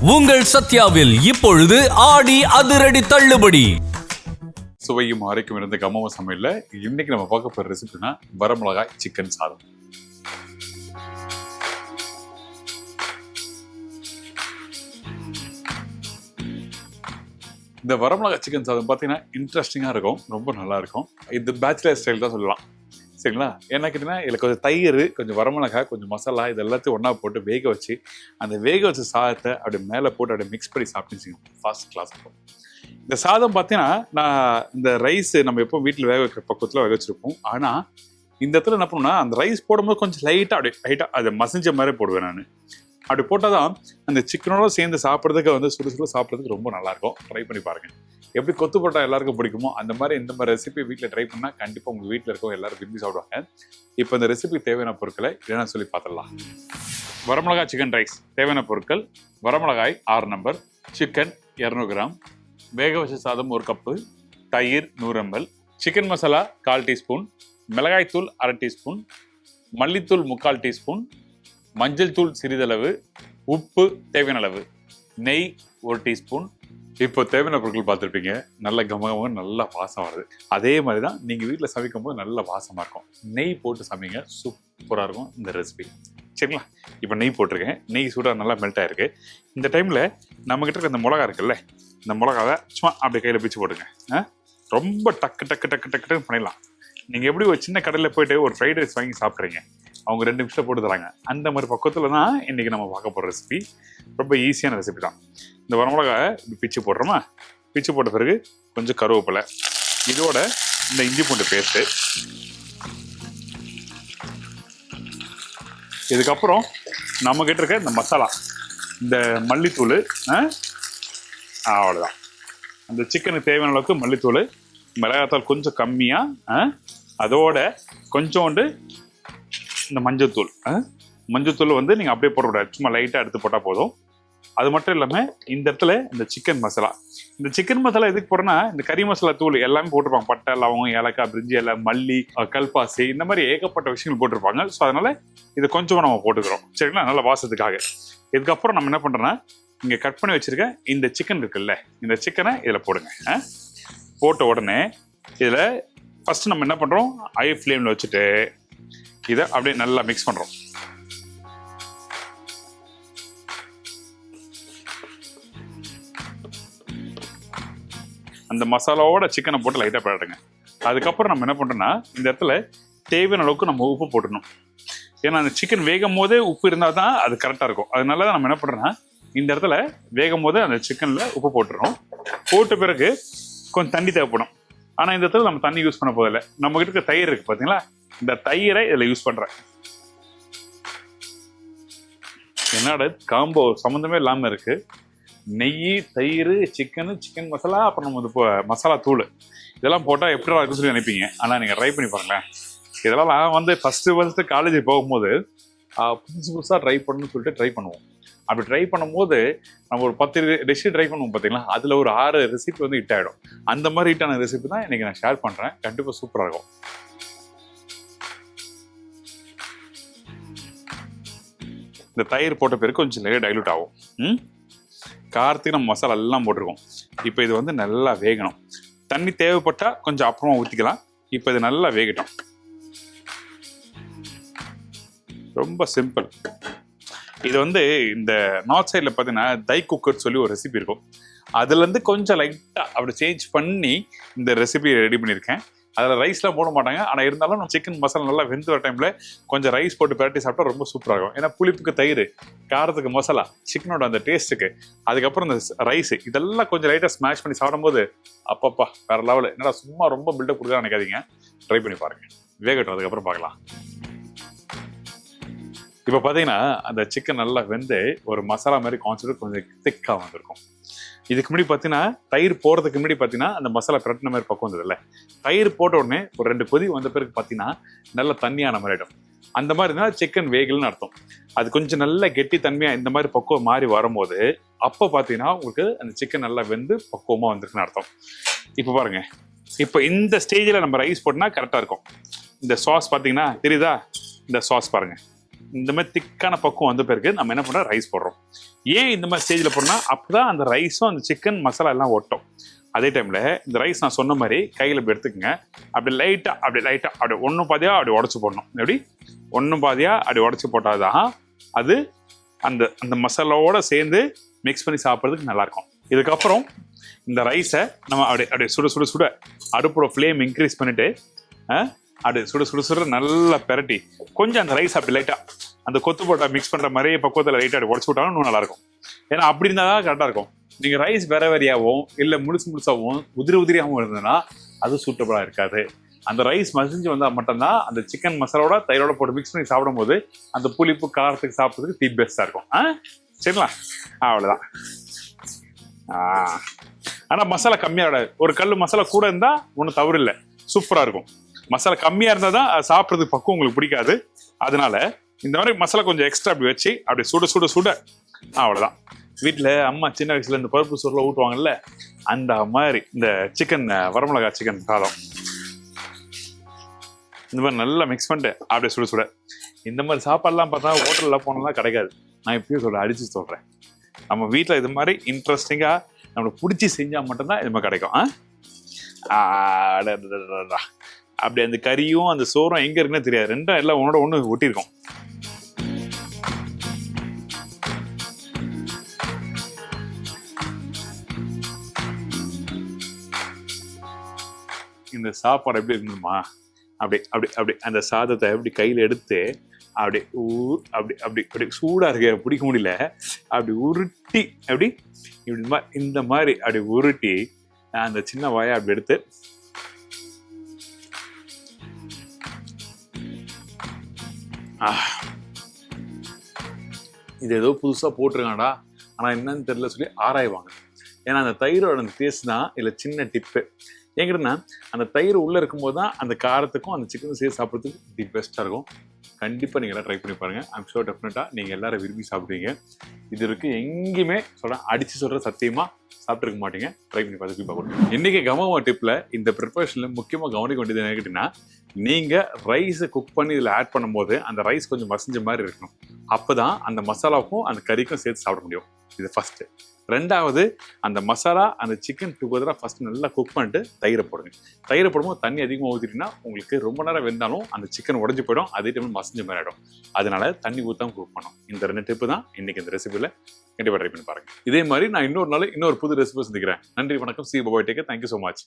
உங்கள் சத்யாவில் இப்பொழுது ஆடி அதிரடி தள்ளுபடி. சுவையும் ஆரோக்கியம் இருந்த கம்மவ சமையல்ல இன்னைக்கு நம்ம பார்க்க போற ரெசிபினா வரமிளகாய் சிக்கன் சாதம். இந்த வரமிளகாய் சிக்கன் சாதம் பார்த்தீங்கன்னா இன்ட்ரெஸ்டிங்காக இருக்கும், ரொம்ப நல்லா இருக்கும். இது பேச்சுலர் ஸ்டைல் தான் சொல்லலாம், சரிங்களா? என்ன கேட்டீங்கன்னா இதில் கொஞ்சம் தயிர், கொஞ்சம் வரமிளகாய், கொஞ்சம் மசாலா, இது எல்லாத்தையும் ஒன்றா போட்டு வேக வச்சு அந்த வேக வச்ச சாதத்தை அப்படி மேலே போட்டு அப்படியே மிக்ஸ் பண்ணி சாப்பிட்டு ஃபர்ஸ்ட் கிளாஸ் இருக்கும். இந்த சாதம் பார்த்தீங்கன்னா நான் இந்த ரைஸ் நம்ம எப்போ வீட்டில் வேக வைக்கிற பக்கத்தில் வேக வச்சுருப்போம். ஆனால் இந்த இடத்துல என்ன பண்ணுன்னா அந்த ரைஸ் போடும்போது கொஞ்சம் லைட்டாக அதை மசிஞ்ச மாதிரி போடுவேன் நான். அப்படி போட்டால் தான் அந்த சிக்கனோட சேர்ந்து சாப்பிட்றதுக்கு வந்து சுடு சாப்பிட்றதுக்கு ரொம்ப நல்லாயிருக்கும். ட்ரை பண்ணி பாருங்கள். எப்படி கொத்து போட்டால் எல்லாருக்கும் பிடிக்குமோ அந்த மாதிரி இந்த மாதிரி ரெசிபி வீட்டில் ட்ரை பண்ணால் கண்டிப்பாக உங்கள் வீட்டில் இருக்கவங்க எல்லாரும் விரும்பி சாப்பிடுவாங்க. இப்போ இந்த ரெசிபி தேவையான பொருட்களை என்னென்னு சொல்லி பார்த்துடலாம். வரமிளகாய் சிக்கன் ரைஸ் தேவையான பொருட்கள்: வரமிளகாய் 6 நம்பர், சிக்கன் 200 கிராம், வேக வச்ச சாதம் 1 கப்பு, தயிர் 100 ml, சிக்கன் மசாலா 1/4 டீஸ்பூன், மிளகாய்த்தூள் 1/2 டீஸ்பூன், மல்லித்தூள் 3/4 டீஸ்பூன், மஞ்சள் தூள் சிறிதளவு, உப்பு தேவையான அளவு, நெய் 1 டீஸ்பூன். இப்போ தேவையான பொருட்கள் பார்த்துருப்பீங்க. நல்ல கமகமாக நல்ல வாசம் வருது. அதே மாதிரி தான் நீங்கள் வீட்டில் சமைக்கும் போது நல்ல வாசமாக இருக்கும். நெய் போட்டு சமைங்க, சூப்பராக இருக்கும் இந்த ரெசிபி, சரிங்களா? இப்போ நெய் போட்டிருக்கேன். நெய் சூடாக நல்லா மெல்ட் ஆகிருக்கு. இந்த டைமில் நம்மக்கிட்ட இருக்க இந்த மிளகா இருக்குல்ல, இந்த மிளகாவை சும்மா அப்படி கையில் பிச்சு போடுங்க. ரொம்ப டக்கு பண்ணிடலாம். நீங்கள் எப்படி ஒரு சின்ன கடையில் போயிட்டு ஒரு ஃப்ரைட் ரைஸ் வாங்கி சாப்பிட்றீங்க, அவங்க 2 நிமிஷம் போட்டு தராங்க, அந்த மாதிரி பக்கத்தில் தான் இன்றைக்கி நம்ம பார்க்க போகிற ரெசிபி. ரொம்ப ஈஸியான ரெசிபி தான். இந்த வரமிளகாய் இப்படி பிச்சு போடுறோமா, பிச்சு போட்ட பிறகு கொஞ்சம் கருவேப்பிலை, இதோட இந்த இஞ்சி பூண்டு பேஸ்ட்டு, இதுக்கப்புறம் நம்மக்கிட்ட இருக்க இந்த மசாலா, இந்த மல்லித்தூள், அவ்வளோதான். அந்த சிக்கனுக்கு தேவையான அளவுக்கு மல்லித்தூள், மிளகாத்தூள் கொஞ்சம் கம்மியாக, அதோட கொஞ்சோண்டு இந்த மஞ்சத்தூள் வந்து நீங்கள் அப்படியே போடக்கூடாது, சும்மா லைட்டாக எடுத்து போட்டால் போதும். அது மட்டும் இல்லாமல் இந்த இடத்துல இந்த சிக்கன் மசாலா, இந்த சிக்கன் மசாலா எதுக்கு போடுறோன்னா இந்த கறி மசாலா தூள் எல்லாமே போட்டிருப்பாங்க. பட்டை, லவங்கம், ஏலக்காய், பிரிஞ்சி இலை, மல்லி, கல்பாசி, இந்த மாதிரி ஏகப்பட்ட விஷயங்கள் போட்டிருப்பாங்க. ஸோ அதனால இதை கொஞ்சம் நம்ம போட்டுக்கிறோம், சரிங்களா? நல்ல வாசத்துக்காக. இதுக்கப்புறம் நம்ம என்ன பண்ணுறோன்னா இங்கே கட் பண்ணி வச்சிருக்க இந்த சிக்கன் இருக்குல்ல, இந்த சிக்கனை இதில் போடுங்க. போட்ட உடனே இதில் ஃபஸ்ட்டு நம்ம என்ன பண்ணுறோம், ஹை ஃப்ளேமில் வச்சுட்டு இதை அப்படியே நல்லா மிக்ஸ் பண்ணுறோம். அந்த மசாலாவோட சிக்கனை போட்டு லைட்டாக பரட்டுங்க. அதுக்கப்புறம் நம்ம என்ன பண்ணுறோன்னா இந்த இடத்துல தேவையான அளவுக்கு நம்ம உப்பு போட்டுடணும். ஏன்னா அந்த சிக்கன் வேகும் போதே உப்பு இருந்தால் தான் அது கரெக்டாக இருக்கும். அதனால தான் நம்ம என்ன பண்ணுறோன்னா இந்த இடத்துல வேகும் போது அந்த சிக்கனில் உப்பு போட்டுறோம். போட்ட பிறகு கொஞ்சம் தண்ணி தேவைப்படும். ஆனால் இந்த இடத்துல நம்ம தண்ணி யூஸ் பண்ண போதில்லை. நம்மகிட்ட இருக்க தயிர் இருக்குது பார்த்தீங்களா, இந்த தயிரை இதில் யூஸ் பண்ணுறேன். என்னோட காம்போ சம்மந்தமே இல்லாமல் இருக்குது. நெய், தயிர், சிக்கன் மசாலா, அப்புறம் நம்ம இப்போ மசாலா தூள், இதெல்லாம் போட்டால் எப்படி இருக்குன்னு சொல்லி நினைப்பீங்க. ஆனால் நீங்கள் ட்ரை பண்ணி பாருங்களேன். இதெல்லாம் நான் வந்து ஃபஸ்ட்டு காலேஜ் போகும்போது புதுசாக ட்ரை பண்ணணும்னு சொல்லிட்டு ட்ரை பண்ணுவோம். அப்படி ட்ரை பண்ணும்போது நம்ம ஒரு 10 டிஷ்ஷு ட்ரை பண்ணுவோம் பார்த்தீங்களா, அதில் ஒரு 6 ரெசிபி வந்து ஹிட் ஆகிடும். அந்த மாதிரி ஹிட்டான ரெசிபி தான் இன்றைக்கி நான் ஷேர் பண்ணுறேன். கண்டிப்பாக சூப்பராக இருக்கும். இந்த தயிர் போட்ட பிறகு கொஞ்சம் நிறைய டைலூட் ஆகும். காரத்துக்கு நம்ம மசாலா எல்லாம் போட்டிருக்கோம். இப்போ இது வந்து நல்லா வேகணும். தண்ணி தேவைப்பட்டால் கொஞ்சம் அப்புறமா ஊற்றிக்கலாம். இப்போ இது நல்லா வேகட்டும். ரொம்ப சிம்பிள். இது வந்து இந்த நார்த் சைடில் பார்த்தீங்கன்னா தை குக்கர் சொல்லி ஒரு ரெசிபி இருக்கும். அதுலேருந்து கொஞ்சம் லைட்டாக அப்படி சேஞ்ச் பண்ணி இந்த ரெசிபி ரெடி பண்ணியிருக்கேன். அதில் ரைஸ்லாம் போட மாட்டாங்க. ஆனால் இருந்தாலும் நம்ம சிக்கன் மசாலா நல்லா வெந்து வர டைமில் கொஞ்சம் ரைஸ் போட்டு பரட்டி சாப்பிட்டா ரொம்ப சூப்பராக இருக்கும். ஏன்னா புளிப்புக்கு தயிர், காரத்துக்கு மசாலா, சிக்கனோட அந்த டேஸ்ட்டுக்கு, அதுக்கப்புறம் இந்த ரைஸு, இதெல்லாம் கொஞ்சம் லைட்டாக ஸ்மாஷ் பண்ணி சாப்பிடும்போது அப்பப்பா வேறு லெவலு. என்னடா சும்மா ரொம்ப பில்டப் கொடுக்க நினைக்காதீங்க, ட்ரை பண்ணி பாருங்கள். வேகட்டும், அதுக்கப்புறம் பார்க்கலாம். இப்போ பார்த்தீங்கன்னா அந்த சிக்கன் நல்லா வெந்து ஒரு மசாலா மாதிரி கான்செப்ட் கொஞ்சம் திக்காக வந்திருக்கும். இதுக்கு முன்னாடி பார்த்தீங்கன்னா தயிர் போடுறதுக்கு முன்னாடி பார்த்தீங்கன்னா அந்த மசாலா பிரட்டின மாதிரி பக்கம் வந்ததில்ல, தயிர் போட்ட உடனே ஒரு 2 கொதி வந்த பிறகு பார்த்தீங்கன்னா நல்லா தண்ணியான மாதிரி ஆகிடும். அந்த மாதிரி இருந்தால் சிக்கன் வேகல்னு அர்த்தம். அது கொஞ்சம் நல்லா கெட்டி தன்மையாக இந்த மாதிரி பக்குவம் மாறி வரும்போது அப்போ பார்த்தீங்கன்னா உங்களுக்கு அந்த சிக்கன் நல்லா வெந்து பக்குவமாக வந்திருக்குன்னு அர்த்தம். இப்போ பாருங்கள், இப்போ இந்த ஸ்டேஜில் நம்ம ரைஸ் போட்டோம்னா கரெக்டாக இருக்கும். இந்த சாஸ் பார்த்தீங்கன்னா தெரியுதா, இந்த சாஸ் பாருங்கள், இந்த மாதிரி திக்கான பக்குவம் வந்த பிறகு நம்ம என்ன பண்ணுறோம், ரைஸ் போடுறோம். ஏன் இந்த மாதிரி ஸ்டேஜில் போடுறோம்னா அப்போ தான் அந்த ரைஸும் அந்த சிக்கன் மசாலா எல்லாம் ஒட்டும். அதே டைமில் இந்த ரைஸ் நான் சொன்ன மாதிரி கையில் இப்படி எடுத்துக்கோங்க. அப்படி லைட்டாக அப்படி ஒன்றும் பாதியாக அப்படி உடச்சி போடணும். எப்படி ஒன்றும் பாதியாக அப்படி உடச்சி போட்டால் தான் அது அந்த அந்த மசாலாவோட சேர்ந்து மிக்ஸ் பண்ணி சாப்பிட்றதுக்கு நல்லாயிருக்கும். இதுக்கப்புறம் இந்த ரைஸை நம்ம அப்படியே சுட அடுப்போட ஃப்ளேம் இன்க்ரீஸ் பண்ணிவிட்டு அப்படியே சுட நல்லா பெரட்டி கொஞ்சம் அந்த ரைஸ் அப்படி லைட்டாக அந்த கொத்து போட்டா மிக்ஸ் பண்ணுற மாதிரியே பக்குவத்தில் லைட்டாக அப்படி உடச்சி விட்டாலும் இன்னும் நல்லாயிருக்கும். ஏன்னா அப்படி இருந்தால் தான் கரெக்டாக இருக்கும். நீங்கள் ரைஸ் வேறையாகவும் இல்லை முழுசாகவும் உதிரியாகவும் இருந்ததுன்னா அது சூட்டபுளாக இருக்காது. அந்த ரைஸ் மசிஞ்சு வந்தால் மட்டும்தான் அந்த சிக்கன் மசாலோட தயிரோட போட்டு மிக்ஸ் பண்ணி சாப்பிடும்போது அந்த புளிப்பு காரத்துக்கு சாப்பிட்றதுக்கு தி பெஸ்ட்டாக இருக்கும். சரிங்களா? அவ்வளோதான். ஆனால் மசாலா கம்மியாக ஒரு கல் மசாலா கூட இருந்தால் ஒன்றும் தவறு இல்லை, சூப்பராக இருக்கும். மசாலா கம்மியாக இருந்தால் தான் சாப்பிட்றதுக்கு பக்கம் உங்களுக்கு பிடிக்காது. அதனால இந்த மாதிரி மசாலா கொஞ்சம் எக்ஸ்ட்ரா அப்படி வச்சு அப்படி சுட அவ்வளோதான். வீட்டில் அம்மா சின்ன வயசுல இந்த பருப்பு சோறுல ஊட்டுவாங்கல்ல, அந்த மாதிரி இந்த சிக்கன் வரமிளகா சிக்கன் சாதம் இந்த மாதிரி நல்லா மிக்ஸ் பண்ணிட்டு அப்படியே சுட இந்த மாதிரி சாப்பாடுலாம் பார்த்தா ஹோட்டலில் போனோம்னா கிடைக்காது. நான் இப்பயும் அடிச்சு சொல்கிறேன், நம்ம வீட்டில் இது மாதிரி இன்ட்ரெஸ்டிங்காக நம்மளுக்கு பிடிச்சி செஞ்சால் மட்டும்தான் இது மாதிரி கிடைக்கும். அப்படி அந்த கறியும் அந்த சோறும் எங்கே இருக்குன்னு தெரியாது, ரெண்டும் எல்லாம் ஒன்னோட ஒன்று ஒட்டியிருக்கோம். இந்த சாப்பாடு எப்படி இருந்ததுமா, அப்படி அந்த சாதத்தை அப்படி கையில் எடுத்து அப்படி சூடாக இருக்க பிடிக்க முடியல, அப்படி உருட்டி இந்த மாதிரி அப்படி உருட்டி அந்த சின்ன வாயை அப்படி எடுத்து இது ஏதோ புதுசாக போட்டிருக்காண்டா ஆனால் என்னன்னு தெரியல சொல்லி ஆராய்வாங்க. ஏன்னா அந்த தயிரோட அந்த டேஸ்ட் தான் இல்லை சின்ன டிப்பு. ஏங்கிறதுனா அந்த தயிர் உள்ளே இருக்கும்போது தான் அந்த காரத்துக்கும் அந்த சிக்கனும் சேர்த்து சாப்பிட்றதுக்கு தி பெஸ்ட்டாக இருக்கும். கண்டிப்பாக நீங்கள் எல்லாம் ட்ரை பண்ணி பாருங்கள். ஐம் ஷோர் டெஃபினட்டாக நீங்கள் எல்லாரும் விரும்பி சாப்பிடுவீங்க. இது இருக்குது எங்கேயுமே அடித்து சொல்கிற சத்தியமாக சாப்பிட்ருக்க மாட்டீங்க. ட்ரை பண்ணி பார்த்து பார்க்கணும். இன்றைக்கி கமமா டிப்பில் இந்த ப்ரிப்பரேஷனில் முக்கியமாக கவனிக்க வேண்டியது என்ன கேட்டிங்கன்னா, நீங்கள் ரைஸை குக் பண்ணி இதில் ஆட் பண்ணும்போது அந்த ரைஸ் கொஞ்சம் மசிஞ்ச மாதிரி இருக்கணும். அப்போ தான் அந்த மசாலாவுக்கும் அந்த கறிக்கும் சேர்த்து சாப்பிட முடியும். இது ஃபஸ்ட்டு. ரெண்டாவது, அந்த மசாலா அந்த சிக்கன் டுகெதராக ஃபஸ்ட்டு நல்லா குக் பண்ணிட்டு தயிரை போடுங்க. தயிரை போடும்போது தண்ணி அதிகமாக ஊற்றிட்டிங்கன்னா உங்களுக்கு ரொம்ப நேரம் வெந்தாலும் அந்த சிக்கன் உடஞ்சி போயிடும், அதே டைம் மசிஞ்ச மாதிரி ஆகிடும். அதனால தண்ணி ஊற்றாமல் குக் பண்ணணும். இந்த 2 டிப்பு தான் இன்றைக்கி இந்த ரெசிபியில் கண்டிப்பாக ட்ரை பண்ணி பாருங்கள். இதே மாதிரி நான் இன்னொரு நாள் இன்னொரு புது ரெசிபி சந்திக்கிறேன். நன்றி, வணக்கம். C பாபாய் take care. Thank you so much.